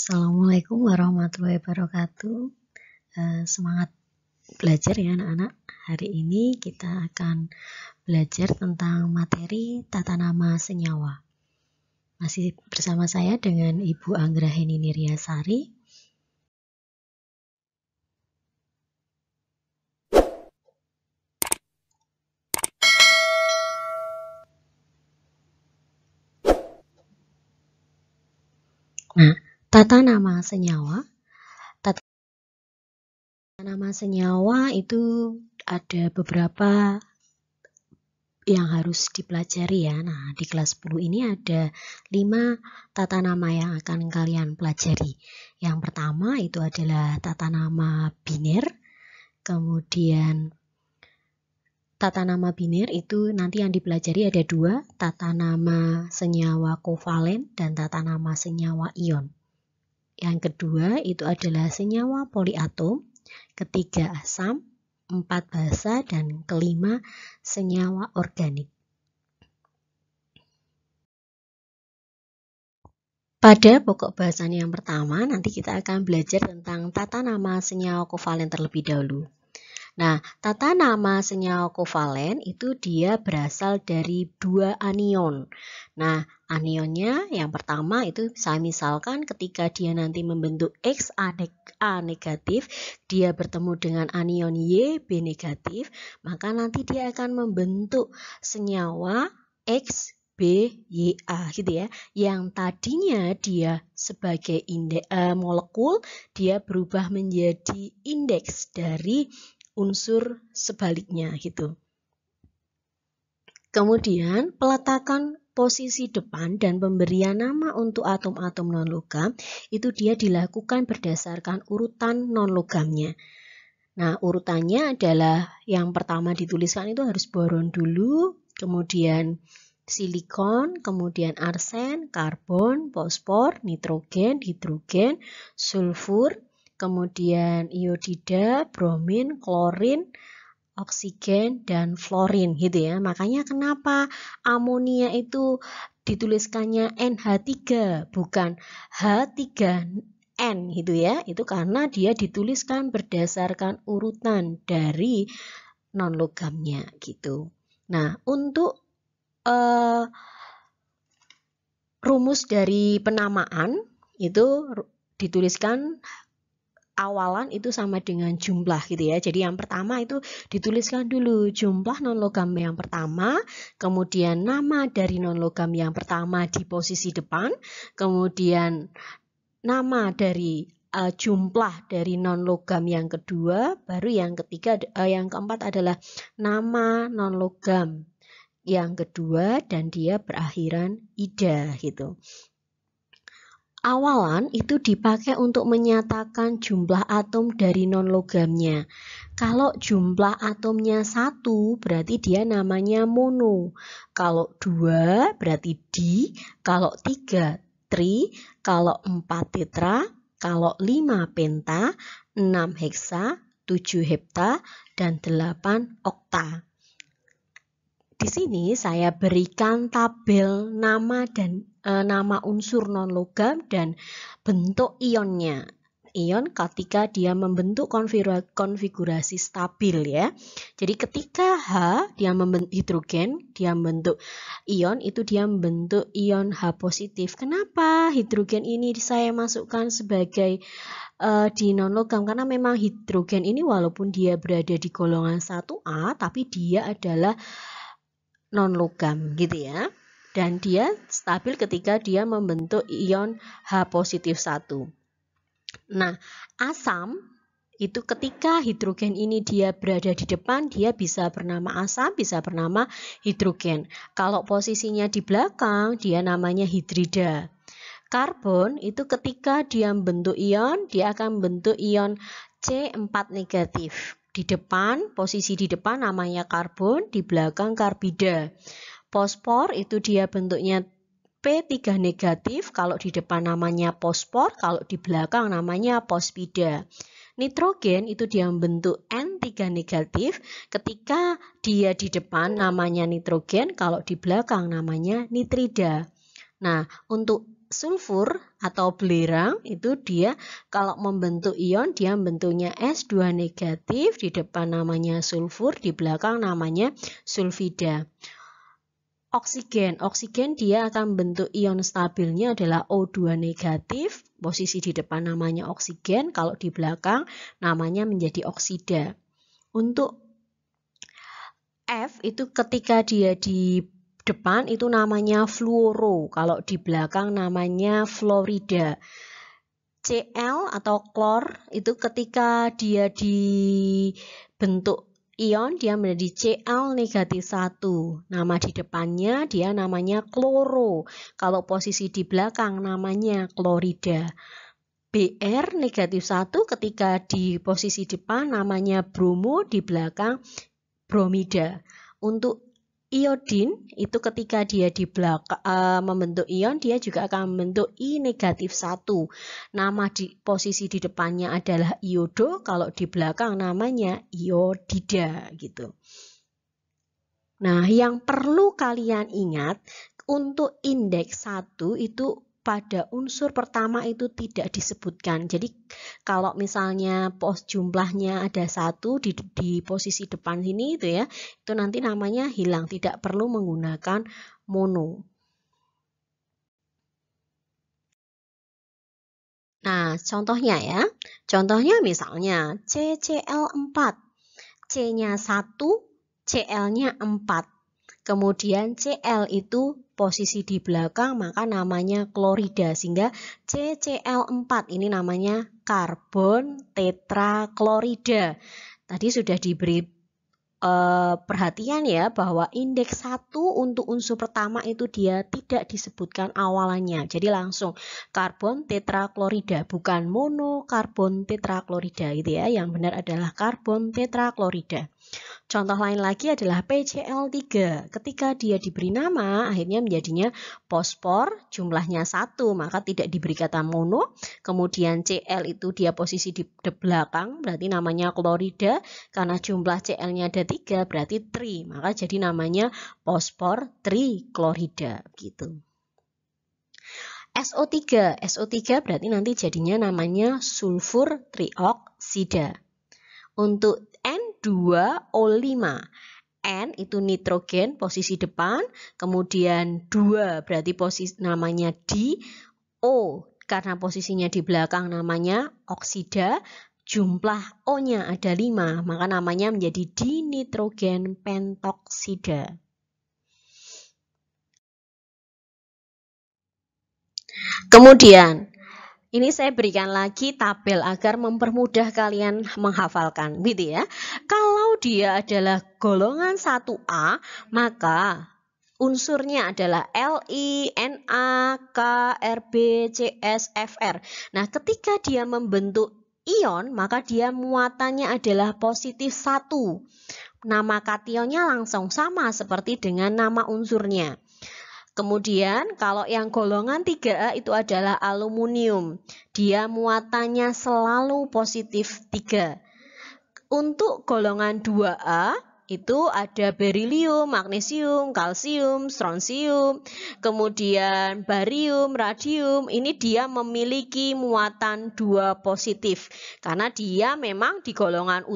Assalamualaikum warahmatullahi wabarakatuh. Semangat belajar ya anak-anak. Hari ini kita akan belajar tentang materi tata nama senyawa. Masih bersama saya dengan Ibu Anggraheni Niryasari. Nah, tata nama senyawa. Tata nama senyawa itu ada beberapa yang harus dipelajari ya. Nah, di kelas 10 ini ada 5 tata nama yang akan kalian pelajari. Yang pertama itu adalah tata nama biner. Kemudian tata nama biner itu nanti yang dipelajari ada 2, tata nama senyawa kovalen dan tata nama senyawa ion. Yang kedua itu adalah senyawa poliatom, ketiga asam, 4 basa, dan kelima senyawa organik. Pada pokok bahasan yang pertama, nanti kita akan belajar tentang tata nama senyawa kovalen terlebih dahulu. Nah, tata nama senyawa kovalen itu dia berasal dari 2 anion. Nah, anionnya yang pertama itu saya misalkan ketika dia nanti membentuk A negatif, dia bertemu dengan anion YB negatif, maka nanti dia akan membentuk senyawa XBYA gitu ya. Yang tadinya dia sebagai molekul, dia berubah menjadi indeks dari unsur sebaliknya gitu. Kemudian peletakan posisi depan dan pemberian nama untuk atom-atom non-logam itu dia dilakukan berdasarkan urutan non-logamnya. Nah, urutannya adalah yang pertama dituliskan itu harus boron dulu, kemudian silikon, kemudian arsen, karbon, fosfor, nitrogen, hidrogen, sulfur, kemudian iodida, bromin, klorin, oksigen, dan fluorin gitu ya. Makanya kenapa amonia itu dituliskannya NH3 bukan H3N gitu ya. Itu karena dia dituliskan berdasarkan urutan dari non-logamnya gitu. Nah, untuk rumus dari penamaan itu dituliskan awalan itu sama dengan jumlah gitu ya. Jadi yang pertama itu dituliskan dulu jumlah non-logam yang pertama, kemudian nama dari non-logam yang pertama di posisi depan, kemudian nama dari jumlah dari non-logam yang kedua, baru yang ketiga, yang keempat adalah nama non-logam yang kedua dan dia berakhiran ida gitu. Awalan itu dipakai untuk menyatakan jumlah atom dari non-logamnya. Kalau jumlah atomnya 1 berarti dia namanya mono. Kalau 2 berarti di, kalau 3 tri, kalau 4 tetra, kalau 5 penta, 6 heksa, 7 hepta, dan 8 okta. Di sini saya berikan tabel nama dan nama unsur non-logam dan bentuk ionnya. Ion ketika dia membentuk konfigurasi stabil ya. Jadi ketika H dia membentuk hidrogen, dia membentuk ion, itu dia membentuk ion H positif. Kenapa hidrogen ini saya masukkan sebagai di non-logam? Karena memang hidrogen ini walaupun dia berada di golongan 1A, tapi dia adalah non-logam gitu ya. Dan dia stabil ketika dia membentuk ion H positif 1. Nah, asam itu ketika hidrogen ini dia berada di depan, dia bisa bernama asam, bisa bernama hidrogen. Kalau posisinya di belakang, dia namanya hidrida. Karbon itu ketika dia membentuk ion, dia akan membentuk ion C4 negatif. Di depan, posisi di depan namanya karbon, di belakang karbida. Fosfor itu dia bentuknya P3 negatif, kalau di depan namanya fosfor, kalau di belakang namanya fosfida. Nitrogen itu dia membentuk N3 negatif, ketika dia di depan namanya nitrogen, kalau di belakang namanya nitrida. Nah, untuk sulfur atau belerang itu dia kalau membentuk ion dia bentuknya S2 negatif, di depan namanya sulfur, di belakang namanya sulfida. Oksigen dia akan bentuk ion stabilnya adalah O2 negatif, posisi di depan namanya oksigen, kalau di belakang namanya menjadi oksida. Untuk F itu ketika dia di depan itu namanya fluoro, kalau di belakang namanya fluorida. Cl atau klor itu ketika dia dibentuk ion dia menjadi Cl negatif 1. Nama di depannya dia namanya kloro. Kalau posisi di belakang namanya klorida. Br negatif 1 ketika di posisi depan namanya bromo, di belakang bromida. Untuk iodin itu ketika dia di belakang membentuk ion dia juga akan membentuk I negatif 1. Nama di posisi di depannya adalah iodo, kalau di belakang namanya iodida gitu. Nah, yang perlu kalian ingat untuk indeks 1 itu pada unsur pertama itu tidak disebutkan. Jadi kalau misalnya jumlahnya ada 1 di posisi depan sini itu ya, itu nanti namanya hilang, tidak perlu menggunakan mono. Nah, contohnya ya. Contohnya misalnya CCl4. C-nya 1, Cl-nya 4. Kemudian Cl itu posisi di belakang maka namanya klorida, sehingga CCl4 ini namanya karbon tetraklorida. Tadi sudah diberi perhatian ya bahwa indeks 1 untuk unsur pertama itu dia tidak disebutkan awalannya. Jadi langsung karbon tetraklorida, bukan monokarbon tetraklorida gitu ya. Yang benar adalah karbon tetraklorida. Contoh lain lagi adalah PCl3. Ketika dia diberi nama, akhirnya menjadinya fosfor, jumlahnya 1, maka tidak diberi kata mono. Kemudian Cl itu dia posisi di belakang, berarti namanya klorida. Karena jumlah Cl-nya ada 3, berarti tri, maka jadi namanya fosfor triklorida gitu. SO3 berarti nanti jadinya namanya sulfur trioksida. Untuk N2O5, N itu nitrogen posisi depan, kemudian 2 berarti posisi namanya di, O karena posisinya di belakang namanya oksida, jumlah O-nya ada 5, maka namanya menjadi dinitrogen pentoksida. Kemudian ini saya berikan lagi tabel agar mempermudah kalian menghafalkan, gitu ya. Kalau dia adalah golongan 1A, maka unsurnya adalah Li, Na, K, Rb, Cs, Fr. Nah, ketika dia membentuk ion, maka dia muatannya adalah positif 1. Nama kationnya langsung sama seperti dengan nama unsurnya. Kemudian kalau yang golongan 3A itu adalah aluminium. Dia muatannya selalu positif 3. Untuk golongan 2A itu ada berilium, magnesium, kalsium, strontium, kemudian barium, radium. Ini dia memiliki muatan 2 positif. Karena dia memang di golongan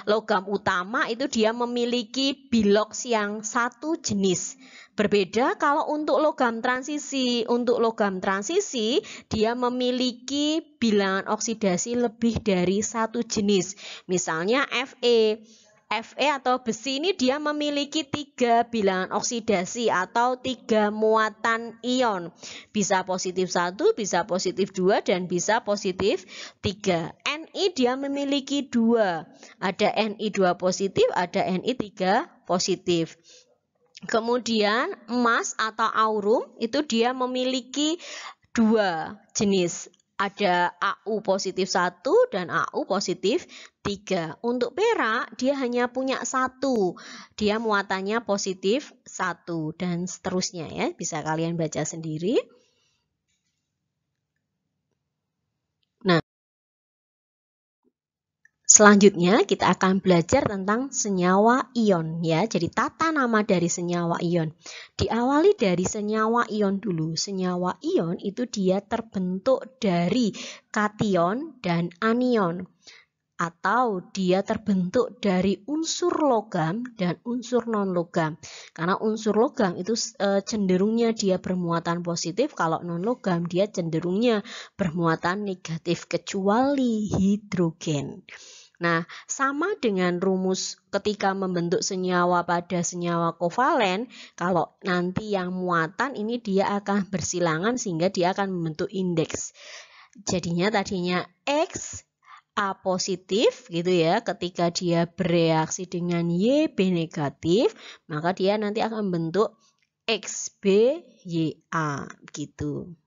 logam utama itu dia memiliki biloks yang satu jenis. Berbeda kalau untuk logam transisi. Untuk logam transisi dia memiliki bilangan oksidasi lebih dari satu jenis. Misalnya Fe. Fe atau besi ini dia memiliki 3 bilangan oksidasi atau 3 muatan ion. Bisa positif 1, bisa positif 2, dan bisa positif 3. Ni dia memiliki 2. Ada Ni2 positif, ada Ni3 positif. Kemudian emas atau aurum itu dia memiliki 2 jenis. Ada Au positif 1 dan Au positif 3. Untuk perak dia hanya punya 1. Dia muatannya positif 1 dan seterusnya ya. Bisa kalian baca sendiri. Nah, Selanjutnya kita akan belajar tentang senyawa ion ya. Jadi tata nama dari senyawa ion. Diawali dari senyawa ion dulu. Senyawa ion itu dia terbentuk dari kation dan anion. Atau dia terbentuk dari unsur logam dan unsur non-logam. Karena unsur logam itu cenderungnya dia bermuatan positif, kalau non-logam dia cenderungnya bermuatan negatif, kecuali hidrogen. Nah, sama dengan rumus ketika membentuk senyawa pada senyawa kovalen, kalau nanti yang muatan ini dia akan bersilangan sehingga dia akan membentuk indeks. Jadinya tadinya X A positif gitu ya, ketika dia bereaksi dengan YB negatif, maka dia nanti akan membentuk XBYA gitu.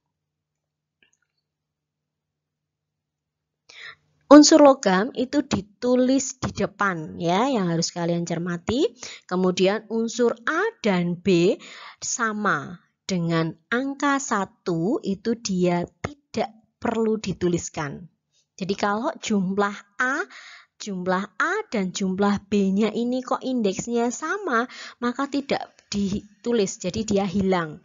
Unsur logam itu ditulis di depan ya, yang harus kalian cermati. Kemudian unsur A dan B sama dengan angka 1 itu dia tidak perlu dituliskan. Jadi kalau jumlah A dan jumlah B-nya ini kok indeksnya sama, maka tidak ditulis, jadi dia hilang.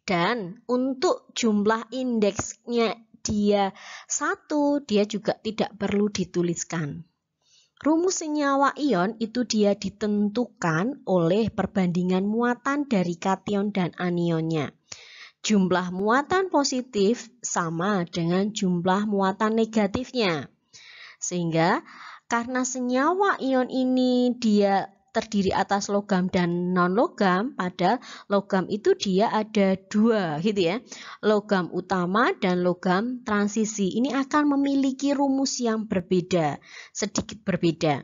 Dan untuk jumlah indeksnya dia 1, dia juga tidak perlu dituliskan. Rumus senyawa ion itu dia ditentukan oleh perbandingan muatan dari kation dan anionnya. Jumlah muatan positif sama dengan jumlah muatan negatifnya. Sehingga karena senyawa ion ini dia terdiri atas logam dan non-logam, pada logam itu dia ada 2 gitu ya. Logam utama dan logam transisi. Ini akan memiliki rumus yang berbeda, sedikit berbeda.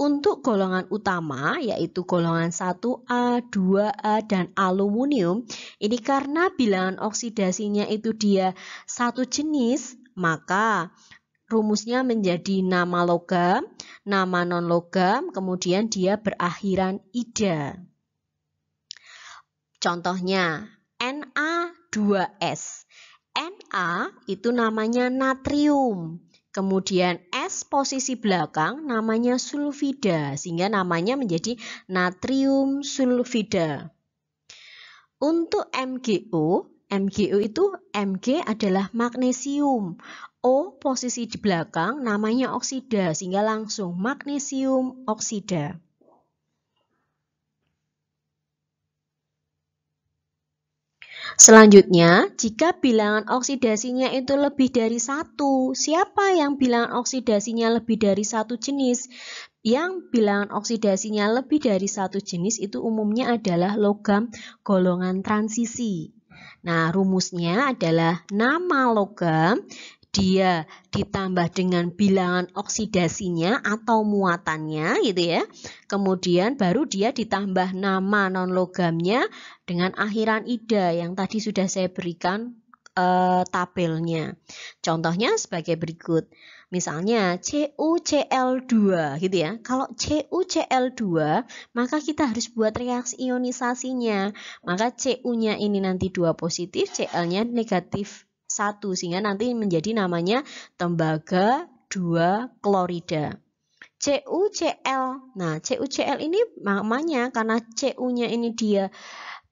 Untuk golongan utama yaitu golongan 1A, 2A, dan aluminium, ini karena bilangan oksidasinya itu dia satu jenis, maka rumusnya menjadi nama logam, nama non-logam, kemudian dia berakhiran ida. Contohnya Na2S. Na itu namanya natrium. Kemudian S posisi belakang namanya sulfida, sehingga namanya menjadi natrium sulfida. Untuk MgO itu Mg adalah magnesium. O posisi di belakang namanya oksida, sehingga langsung magnesium oksida. Selanjutnya, jika bilangan oksidasinya itu lebih dari 1, siapa yang bilangan oksidasinya lebih dari 1 jenis? Yang bilangan oksidasinya lebih dari 1 jenis itu umumnya adalah logam golongan transisi. Nah, rumusnya adalah nama logam, dia ditambah dengan bilangan oksidasinya atau muatannya gitu ya. Kemudian baru dia ditambah nama non-logamnya dengan akhiran ida yang tadi sudah saya berikan tabelnya. Contohnya sebagai berikut. Misalnya CuCl2 gitu ya. Kalau CuCl2 maka kita harus buat reaksi ionisasinya. Maka Cu-nya ini nanti 2 positif, Cl-nya negatif 1, sehingga nanti menjadi namanya tembaga 2 klorida. CuCl. Nah, CuCl ini namanya karena Cu-nya ini dia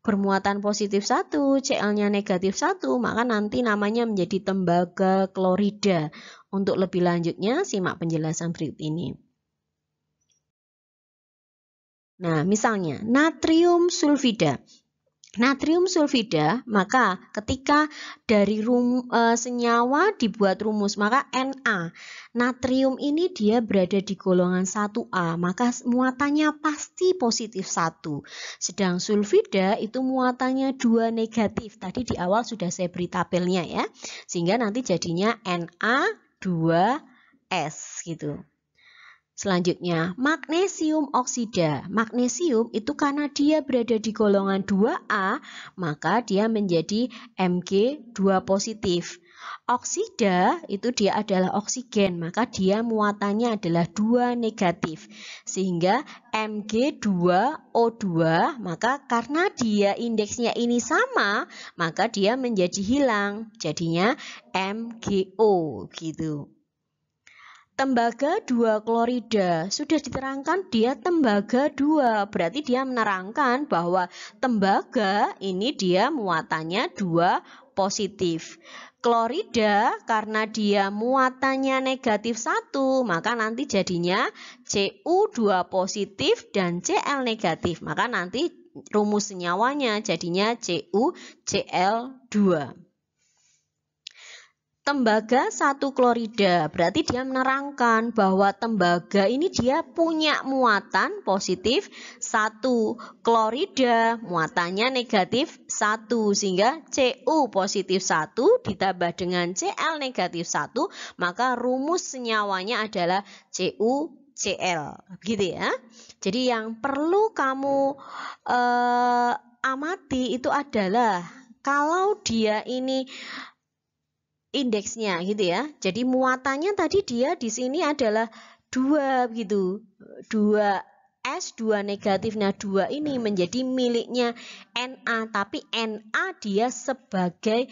bermuatan positif 1, Cl-nya negatif 1, maka nanti namanya menjadi tembaga klorida. Untuk lebih lanjutnya, simak penjelasan berikut ini. Nah, misalnya natrium sulfida. Natrium sulfida, maka ketika dari senyawa dibuat rumus, maka Na. Natrium ini dia berada di golongan 1A, maka muatannya pasti positif 1. Sedang sulfida itu muatannya 2 negatif. Tadi di awal sudah saya beri tabelnya ya. Sehingga nanti jadinya Na2S gitu. Selanjutnya, magnesium oksida. Magnesium itu karena dia berada di golongan 2A, maka dia menjadi Mg2 positif. Oksida itu dia adalah oksigen, maka dia muatannya adalah 2 negatif. Sehingga Mg2O2, maka karena dia indeksnya ini sama, maka dia menjadi hilang. Jadinya MgO gitu. Tembaga 2 klorida, sudah diterangkan dia tembaga 2, berarti dia menerangkan bahwa tembaga ini dia muatannya 2 positif. Klorida karena dia muatannya negatif 1, maka nanti jadinya Cu2 positif dan Cl negatif. Maka nanti rumus senyawanya jadinya CuCl2. Tembaga 1 klorida, berarti dia menerangkan bahwa tembaga ini dia punya muatan positif 1. Klorida muatannya negatif 1, sehingga Cu positif 1 ditambah dengan Cl negatif 1, maka rumus senyawanya adalah CuCl. Begitu ya. Jadi yang perlu kamu amati itu adalah kalau dia ini indeksnya gitu ya. Jadi muatannya tadi dia di sini adalah 2 gitu. 2S, 2 negatif. Nah, 2 ini menjadi miliknya Na, tapi Na dia sebagai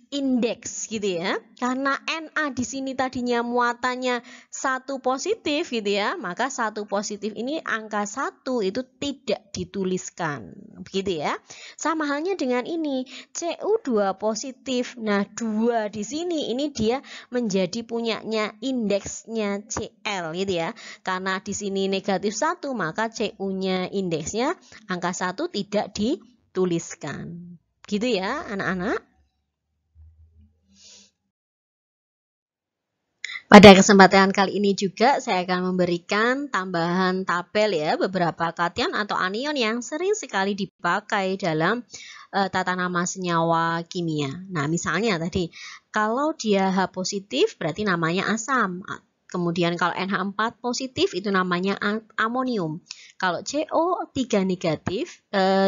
indeks gitu ya. Karena Na di sini tadinya muatannya 1 positif gitu ya, maka 1 positif ini angka 1 itu tidak dituliskan. Begitu ya. Sama halnya dengan ini, Cu2 positif. Nah, 2 di sini ini dia menjadi punyanya indeksnya Cl gitu ya. Karena di sini negatif 1, maka Cu-nya indeksnya angka 1 tidak dituliskan. Gitu ya, anak-anak. Pada kesempatan kali ini juga saya akan memberikan tambahan tabel ya, beberapa kation atau anion yang sering sekali dipakai dalam tata nama senyawa kimia. Nah, misalnya tadi kalau dia H positif berarti namanya asam. Kemudian kalau NH4 positif itu namanya amonium. Kalau CO3 negatif,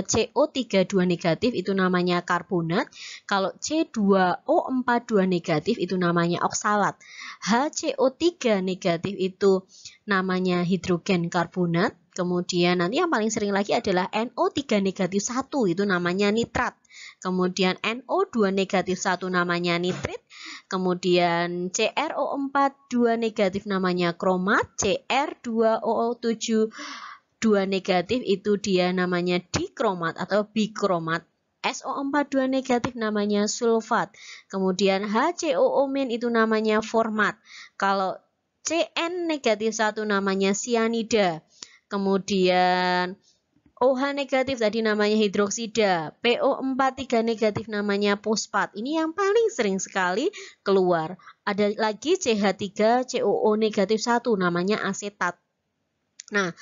CO32 negatif itu namanya karbonat. Kalau C2O42 negatif itu namanya oksalat. HCO3 negatif itu namanya hidrogen karbonat. Kemudian nanti yang paling sering lagi adalah NO3 negatif 1 itu namanya nitrat. Kemudian NO2 negatif 1 namanya nitrit. Kemudian CrO4 2 negatif namanya kromat. Cr2O7 2 negatif itu dia namanya dikromat atau bikromat. SO4 2 negatif namanya sulfat. Kemudian HCOO- itu namanya format. Kalau Cn negatif 1 namanya sianida. Kemudian OH negatif tadi namanya hidroksida. PO4 3 negatif namanya fosfat. Ini yang paling sering sekali keluar. Ada lagi CH3 COO negatif 1 namanya asetat. Nah,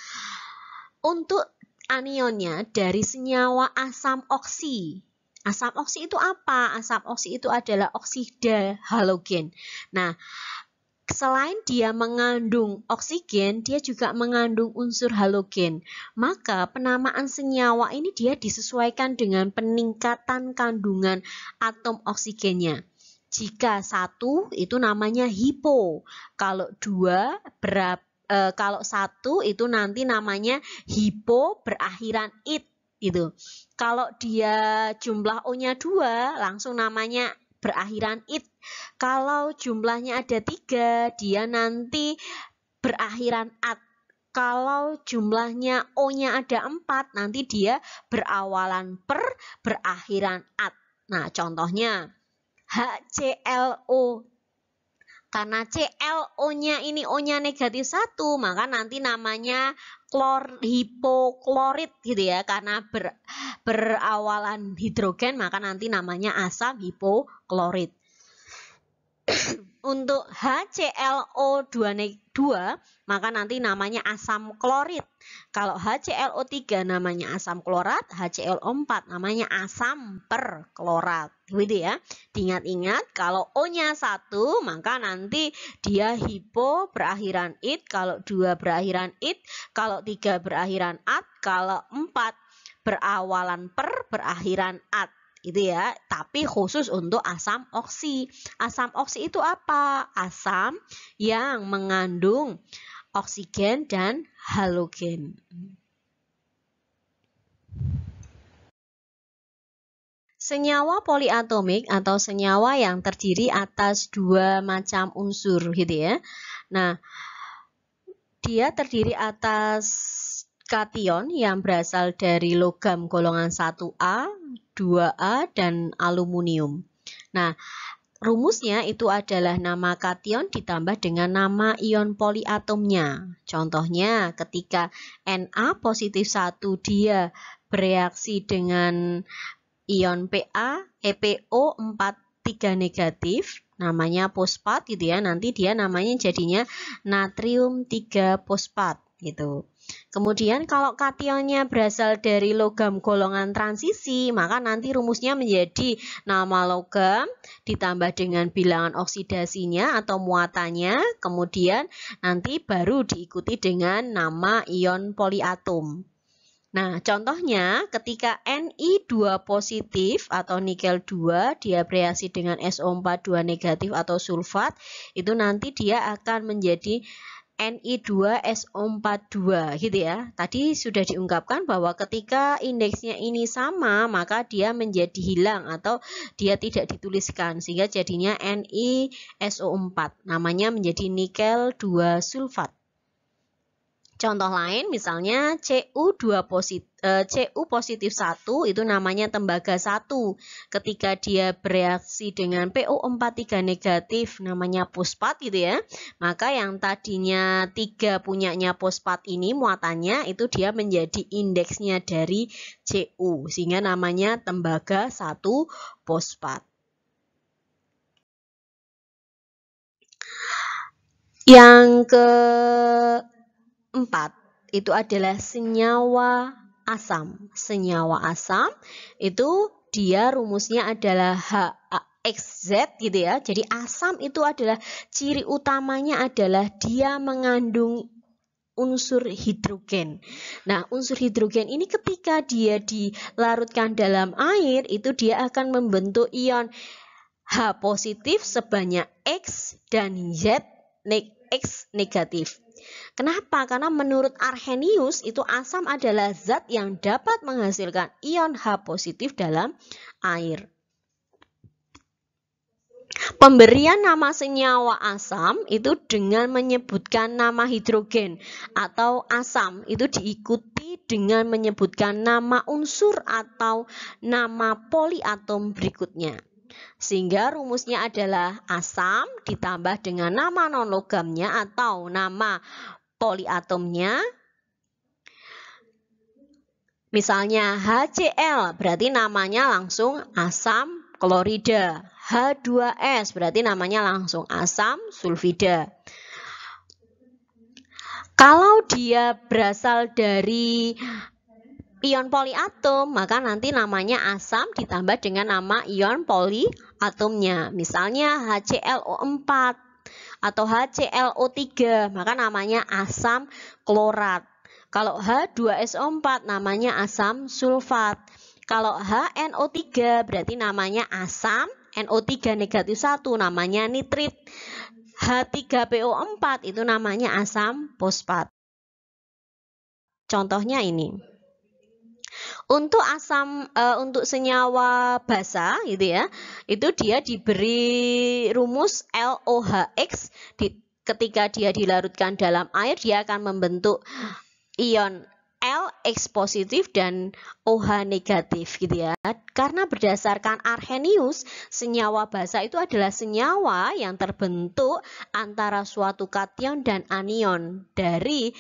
untuk anionnya dari senyawa asam oksi. Asam oksi itu apa? Asam oksi itu adalah oksida halogen. Nah, selain dia mengandung oksigen, dia juga mengandung unsur halogen. Maka penamaan senyawa ini dia disesuaikan dengan peningkatan kandungan atom oksigennya. Jika 1 itu namanya hipo, kalau 2 kalau 1 itu nanti namanya hipo berakhiran it gitu. Kalau dia jumlah O-nya 2 langsung namanya berakhiran it. Kalau jumlahnya ada 3, dia nanti berakhiran at. Kalau jumlahnya O-nya ada 4, nanti dia berawalan per, berakhiran at. Nah, contohnya HClO. Karena ClO-nya ini O-nya negatif 1, maka nanti namanya hipoklorit gitu ya. Karena berawalan hidrogen, maka nanti namanya asam hipoklorit. Untuk HClO2, maka nanti namanya asam klorit. Kalau HClO3 namanya asam klorat, HClO4 namanya asam perklorat. Gitu ya. Diingat-ingat, kalau O-nya 1, maka nanti dia hipo berakhiran it, kalau 2 berakhiran it, kalau 3 berakhiran at, kalau 4 berawalan per, berakhiran at. Itu ya, tapi khusus untuk asam oksi. Asam oksi itu apa? Asam yang mengandung oksigen dan halogen. senyawa poliatomik atau senyawa yang terdiri atas dua macam unsur gitu ya. Nah, dia terdiri atas kation yang berasal dari logam golongan 1A, 2A, dan aluminium. Nah, rumusnya itu adalah nama kation ditambah dengan nama ion poliatomnya. Contohnya ketika Na positif 1 dia bereaksi dengan ion Pa, EPO43 negatif, namanya fosfat gitu ya. Nanti dia namanya jadinya natrium 3 fosfat gitu. Kemudian kalau kationnya berasal dari logam golongan transisi, maka nanti rumusnya menjadi nama logam ditambah dengan bilangan oksidasinya atau muatannya, kemudian nanti baru diikuti dengan nama ion poliatom. Nah, contohnya ketika Ni2 positif atau nikel 2 dia bereaksi dengan SO42 negatif atau sulfat, itu nanti dia akan menjadi Ni2SO42 gitu ya. Tadi sudah diungkapkan bahwa ketika indeksnya ini sama, maka dia menjadi hilang atau dia tidak dituliskan sehingga jadinya NiSO4. Namanya menjadi nikel 2 sulfat. Contoh lain misalnya Cu positif 1 itu namanya tembaga 1. Ketika dia bereaksi dengan PO43 negatif namanya fosfat gitu ya. Maka yang tadinya 3 punyanya fosfat ini muatannya itu dia menjadi indeksnya dari Cu sehingga namanya tembaga 1 fosfat. Yang keempat itu adalah senyawa asam. Senyawa asam itu dia rumusnya adalah HXZ gitu ya. Jadi asam itu adalah ciri utamanya adalah dia mengandung unsur hidrogen. Nah, unsur hidrogen ini ketika dia dilarutkan dalam air itu dia akan membentuk ion H positif sebanyak X dan X negatif. Kenapa? Karena menurut Arrhenius itu asam adalah zat yang dapat menghasilkan ion H positif dalam air. Pemberian nama senyawa asam itu dengan menyebutkan nama hidrogen atau asam itu diikuti dengan menyebutkan nama unsur atau nama poliatom berikutnya. Sehingga rumusnya adalah asam ditambah dengan nama non-logamnya atau nama poliatomnya. Misalnya HCl berarti namanya langsung asam klorida. H2S berarti namanya langsung asam sulfida. Kalau dia berasal dari ion poliatom, maka nanti namanya asam ditambah dengan nama ion poliatomnya. Misalnya HClO4 atau HClO3, maka namanya asam klorat. Kalau H2SO4 namanya asam sulfat. Kalau HNO3 berarti namanya asam NO3 negatif 1 namanya nitrit. H3PO4 itu namanya asam fosfat. Contohnya ini. Untuk asam untuk senyawa basa gitu ya, itu dia diberi rumus LOHX. Ketika dia dilarutkan dalam air dia akan membentuk ion LX positif dan OH negatif gitu ya. Karena berdasarkan Arrhenius, senyawa basa itu adalah senyawa yang terbentuk antara suatu kation dan anion dari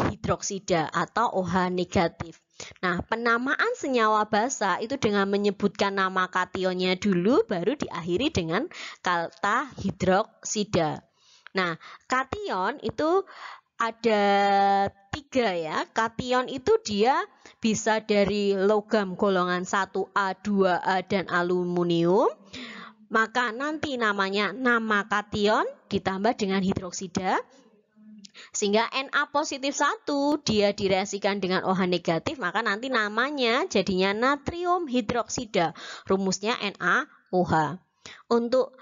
hidroksida atau OH negatif. Nah, penamaan senyawa basa itu dengan menyebutkan nama kationnya dulu baru diakhiri dengan kata hidroksida. Nah, kation itu ada 3 ya. Kation itu dia bisa dari logam golongan 1A, 2A, dan aluminium. Maka nanti namanya nama kation ditambah dengan hidroksida. Sehingga Na positif 1 dia direaksikan dengan OH negatif, maka nanti namanya jadinya natrium hidroksida. Rumusnya NaOH. Untuk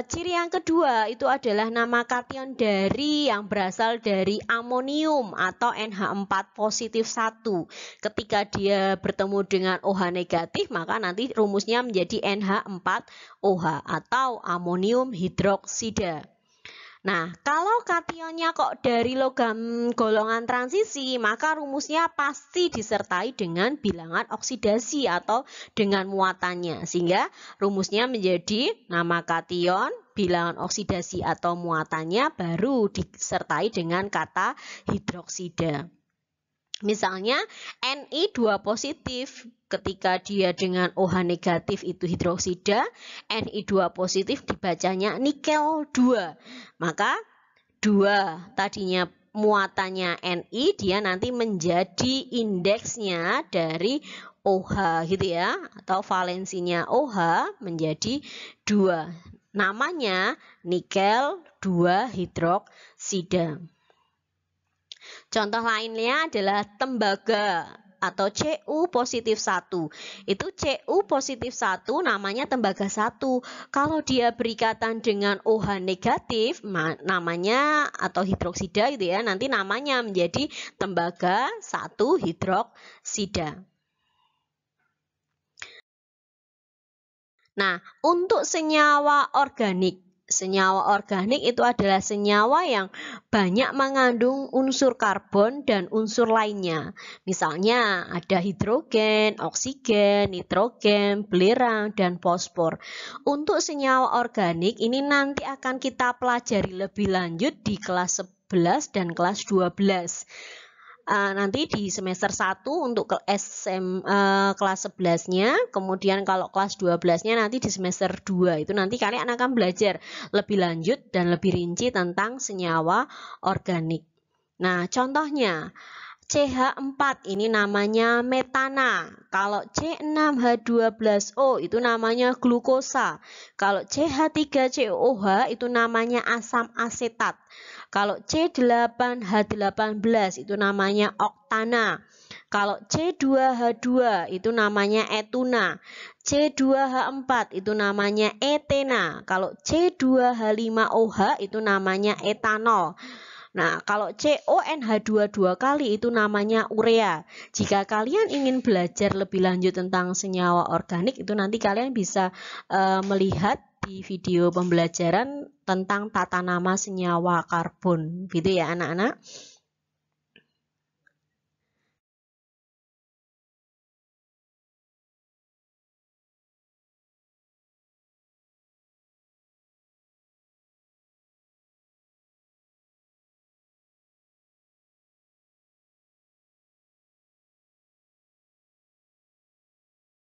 Ciri yang kedua itu adalah nama kation dari yang berasal dari amonium atau NH4 positif 1. Ketika dia bertemu dengan OH negatif, maka nanti rumusnya menjadi NH4OH atau amonium hidroksida. Nah, kalau kationnya kok dari logam golongan transisi, maka rumusnya pasti disertai dengan bilangan oksidasi atau dengan muatannya. Sehingga rumusnya menjadi nama kation, bilangan oksidasi atau muatannya baru disertai dengan kata hidroksida. Misalnya Ni2 positif, ketika dia dengan OH negatif itu hidroksida, Ni2 positif dibacanya nikel 2. Maka 2 tadinya muatannya Ni, dia nanti menjadi indeksnya dari OH gitu ya, atau valensinya OH menjadi 2. Namanya nikel 2 hidroksida. Contoh lainnya adalah tembaga atau Cu positif 1. Itu Cu positif 1 namanya tembaga 1. Kalau dia berikatan dengan OH negatif, namanya atau hidroksida gitu ya, nanti namanya menjadi tembaga 1 hidroksida. Nah, untuk senyawa organik. Senyawa organik itu adalah senyawa yang banyak mengandung unsur karbon dan unsur lainnya. Misalnya ada hidrogen, oksigen, nitrogen, belerang, dan fosfor. Untuk senyawa organik ini nanti akan kita pelajari lebih lanjut di kelas 11 dan kelas 12. Nanti di semester 1 untuk kelas 11-nya, kemudian kalau kelas 12-nya nanti di semester 2. Itu nanti kalian akan belajar lebih lanjut dan lebih rinci tentang senyawa organik. Nah, contohnya CH4 ini namanya metana. Kalau C6H12O itu namanya glukosa. Kalau CH3COOH itu namanya asam asetat. Kalau C8H18 itu namanya oktana. Kalau C2H2 itu namanya etuna. C2H4 itu namanya etena. Kalau C2H5OH itu namanya etanol. Nah, kalau CONH2 dua kali itu namanya urea. Jika kalian ingin belajar lebih lanjut tentang senyawa organik, itu nanti kalian bisa melihat di video pembelajaran tentang tata nama senyawa karbon. Gitu ya anak-anak.